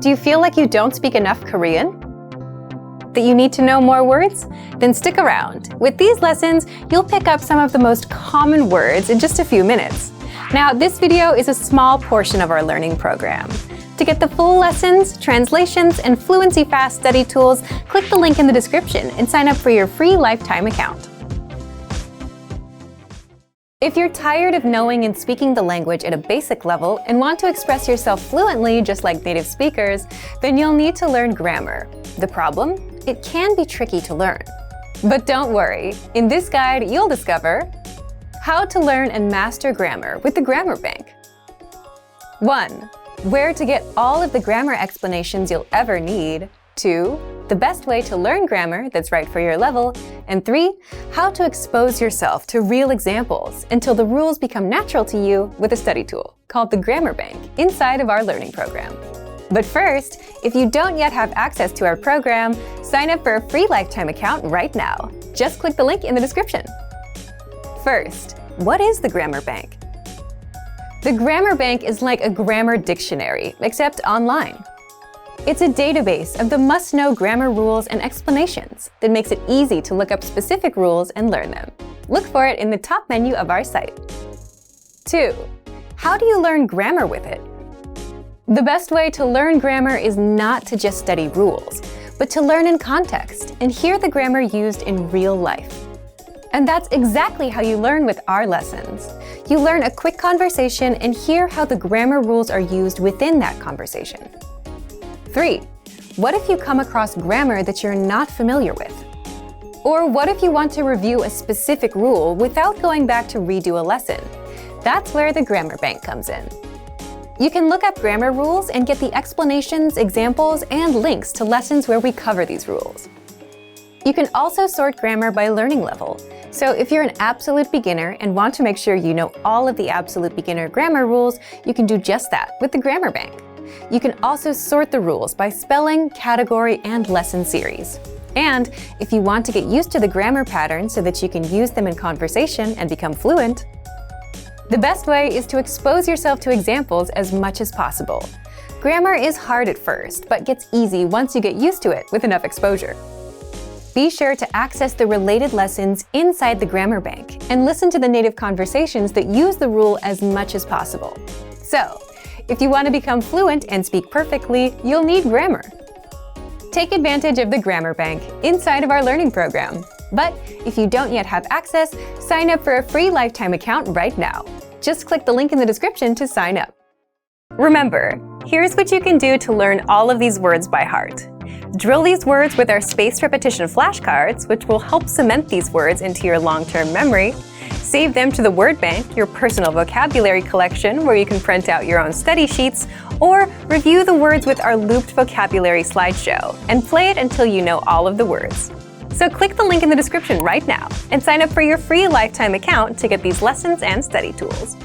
Do you feel like you don't speak enough Korean? That you need to know more words? Then stick around. With these lessons, you'll pick up some of the most common words in just a few minutes. Now, this video is a small portion of our learning program. To get the full lessons, translations, and Fluency Fast study tools, click the link in the description and sign up for your free lifetime account. If you're tired of knowing and speaking the language at a basic level and want to express yourself fluently just like native speakers, then you'll need to learn grammar. The problem? It can be tricky to learn. But don't worry, in this guide you'll discover how to learn and master grammar with the Grammar Bank. 1. Where to get all of the grammar explanations you'll ever need. 2. The best way to learn grammar that's right for your level. And 3. How to expose yourself to real examples until the rules become natural to you with a study tool called the Grammar Bank inside of our learning program. But first, if you don't yet have access to our program, sign up for a free lifetime account right now. Just click the link in the description. First, what is the Grammar Bank? The Grammar Bank is like a grammar dictionary, except online. It's a database of the must-know grammar rules and explanations that makes it easy to look up specific rules and learn them. Look for it in the top menu of our site. 2. How do you learn grammar with it? The best way to learn grammar is not to just study rules, but to learn in context and hear the grammar used in real life. And that's exactly how you learn with our lessons. You learn a quick conversation and hear how the grammar rules are used within that conversation. 3. What if you come across grammar that you're not familiar with? Or what if you want to review a specific rule without going back to redo a lesson? That's where the Grammar Bank comes in. You can look up grammar rules and get the explanations, examples, and links to lessons where we cover these rules. You can also sort grammar by learning level. So if you're an absolute beginner and want to make sure you know all of the absolute beginner grammar rules, you can do just that with the Grammar Bank. You can also sort the rules by spelling, category, and lesson series. And if you want to get used to the grammar patterns so that you can use them in conversation and become fluent, the best way is to expose yourself to examples as much as possible. Grammar is hard at first, but gets easy once you get used to it with enough exposure. Be sure to access the related lessons inside the Grammar Bank and listen to the native conversations that use the rule as much as possible. So, if you want to become fluent and speak perfectly, you'll need grammar. Take advantage of the Grammar Bank inside of our learning program. But if you don't yet have access, sign up for a free lifetime account right now. Just click the link in the description to sign up. Remember, here's what you can do to learn all of these words by heart. Drill these words with our spaced repetition flashcards, which will help cement these words into your long-term memory. Save them to the Word Bank, your personal vocabulary collection where you can print out your own study sheets, or review the words with our looped vocabulary slideshow and play it until you know all of the words. So click the link in the description right now and sign up for your free lifetime account to get these lessons and study tools.